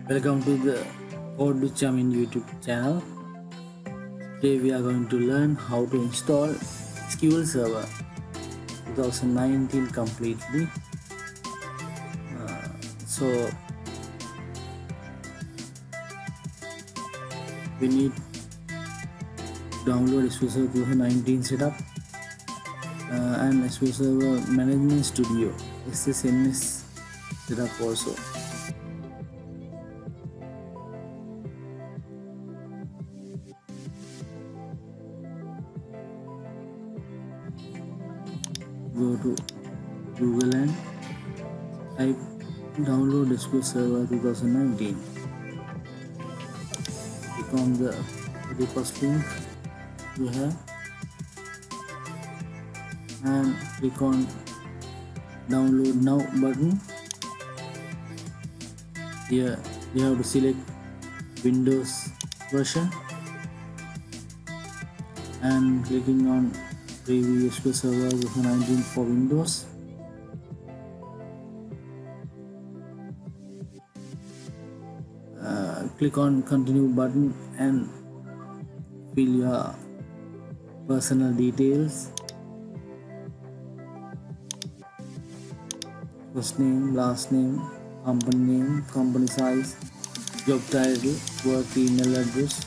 Welcome to the Code with Chamin YouTube channel. Today we are going to learn how to install SQL Server 2019 completely. So we need to download SQL Server 2019 setup and SQL Server Management Studio SSMS setup also. Go to Google and type download SQL Server 2019. Click on the first link you have and click on download now button. Here you have to select Windows version and clicking on preview SQL Server 2019 for Windows. Click on continue button and fill your personal details, first name, last name, company size, job title, work email address,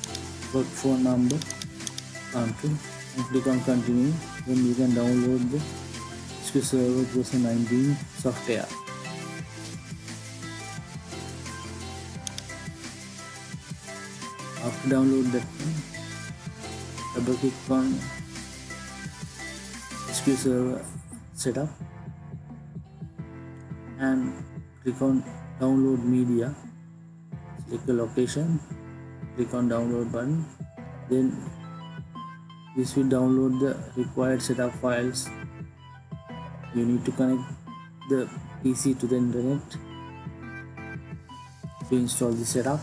work phone number, country, and click on continue. Then you can download the SQL Server 2019 software. After download that one, double click on SQL Server setup and click on download media. Select the location, click on download button. Then this will download the required setup files. You need to connect the PC to the internet to install the setup.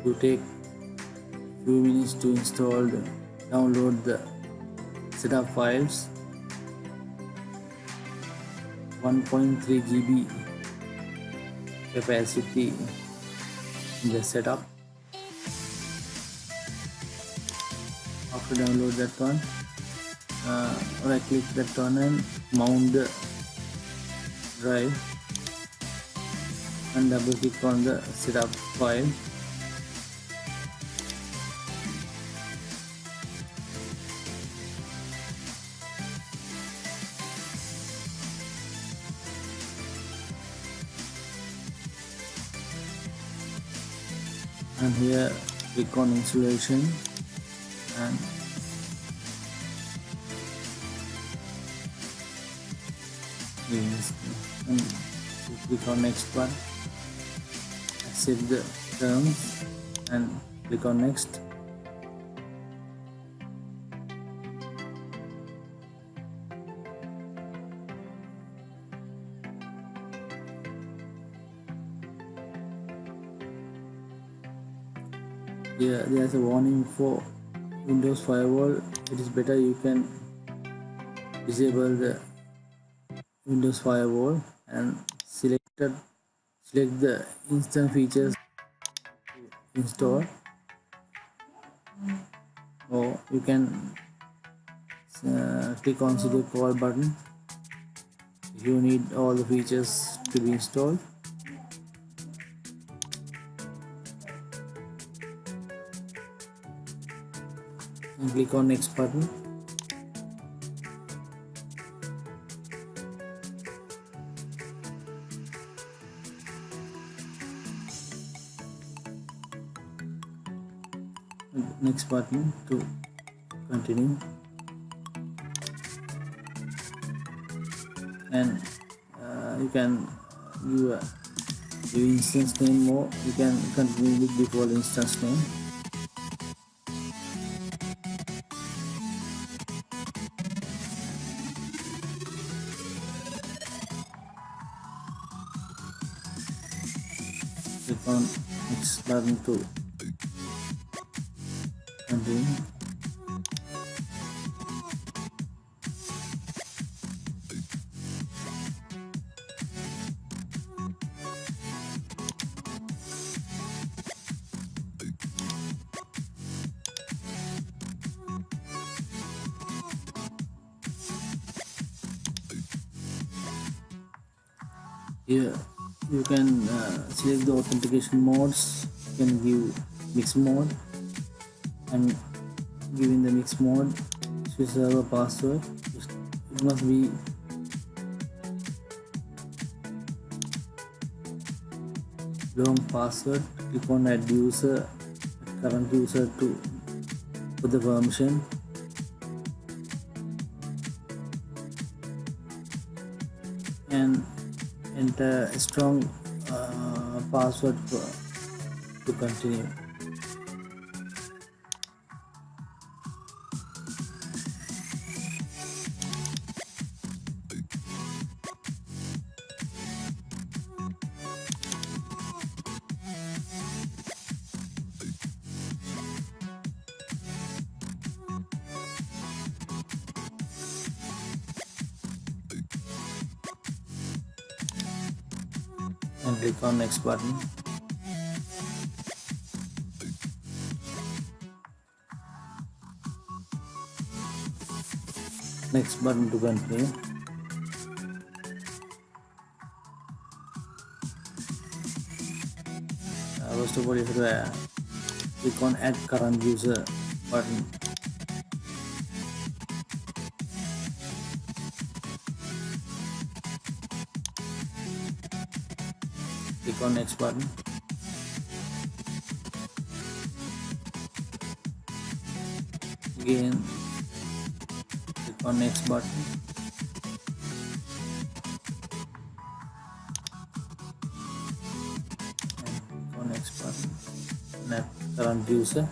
To take few minutes to download the setup files. 1.3 GB capacity in the setup. After download that one, right click that one and mount the drive and double click on the setup file. And here click on installation and click on next one, accept the terms and click on next. Here there's a warning for Windows firewall. It is better you can disable the Windows firewall and select the instant features to install, or you can click on select all button if you need all the features to be installed. And click on next button. Next button to continue, and you can give a Give instance name more, you can continue with default instance name. Click on next button to continue. Here you can select the authentication modes. You can give mix mode, and giving the mix mode SQL Server password, it must be long password. Click on add user, current user to put the permission, and enter a strong password to continue. And click on next button. Next button to continue. First of all, you have to click on add current user button. Click on next button. Again, click on next button. And click on next button. Add current user.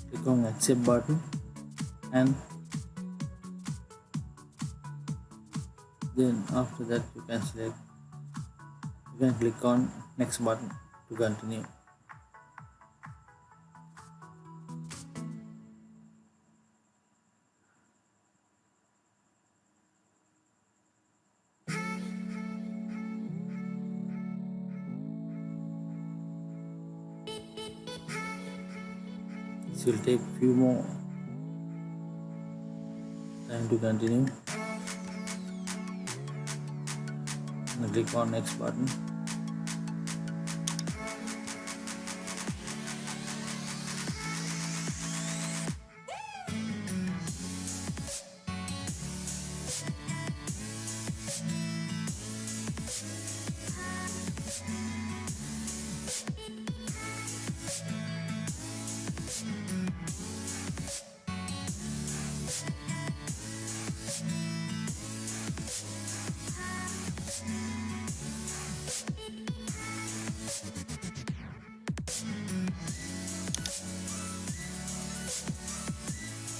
Click on accept button, and then after that you can click on next button to continue. This will take few more time to continue. And click on next button.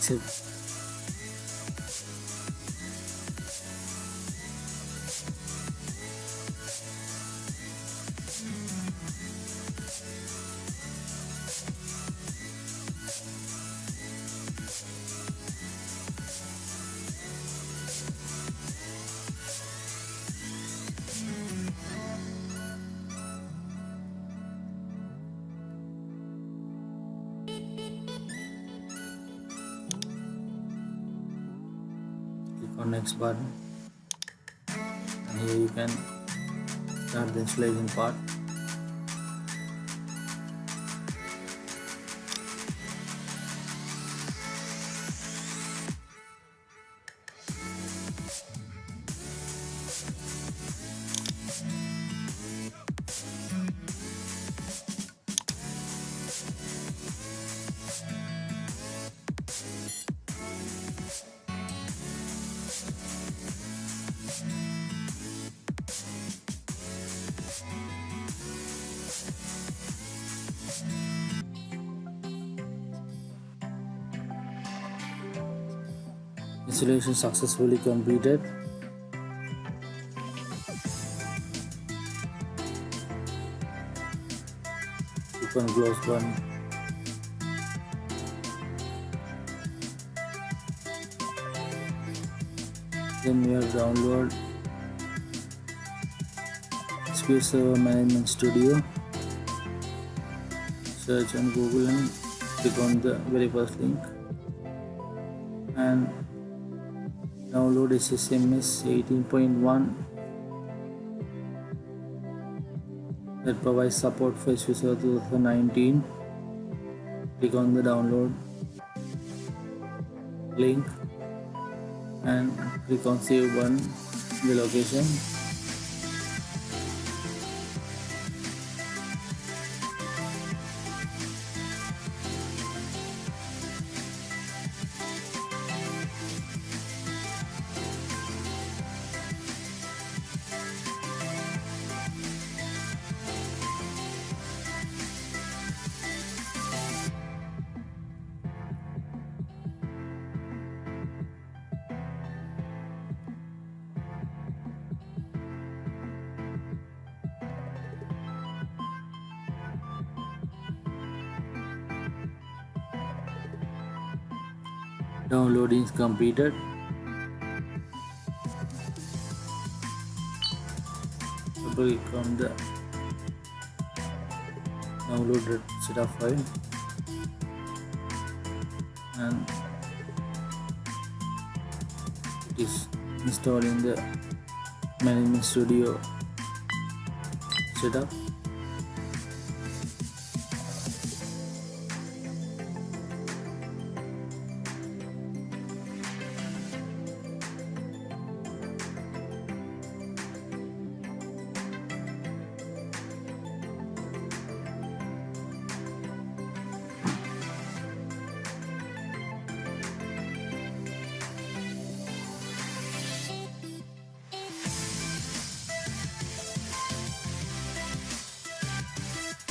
Accept. Click on next button, and here you can start the installation part. Installation successfully completed. Click on close button. Then we have download SQL Server Management Studio. Search on Google and click on the very first link and download SSMS 18.1 that provides support for SQL Server 2019. Click on the download link and click on save button in the location. Downloading is completed. Click on the downloaded setup file and it is installed in the Management Studio setup.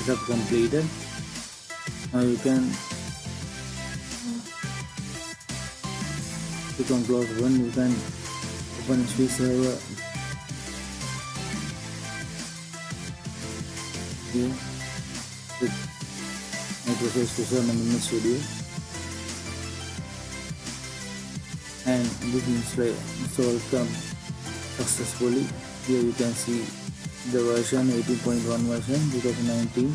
Setup completed. Now you can click on close button. You can open SQL Server here with Microsoft SQL Server Management Studio, and this install come successfully. Here you can see the version 18.1 version 2019.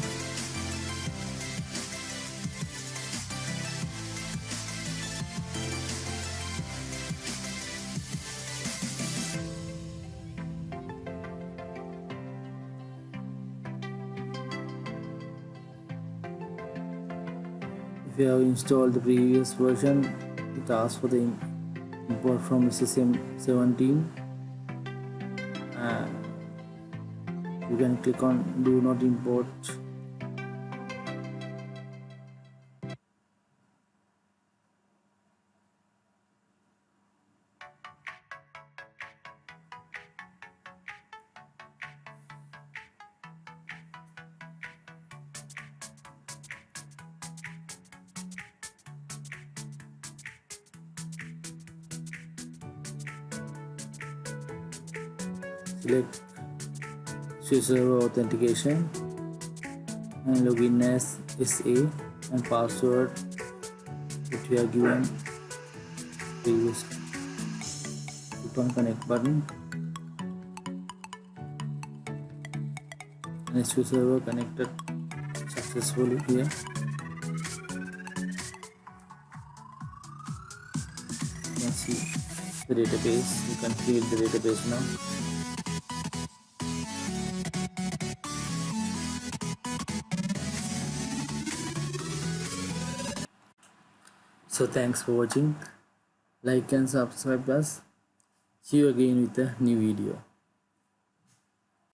If you have installed the previous version, it asks for the import from SSM 17. You can click on do not import. Select SQL Server authentication and login as SA and password that we are given previously. Click on connect button and SQL Server connected successfully here. You can see the database. You can create the database now. So thanks for watching. Like and subscribe us. See you again with a new video.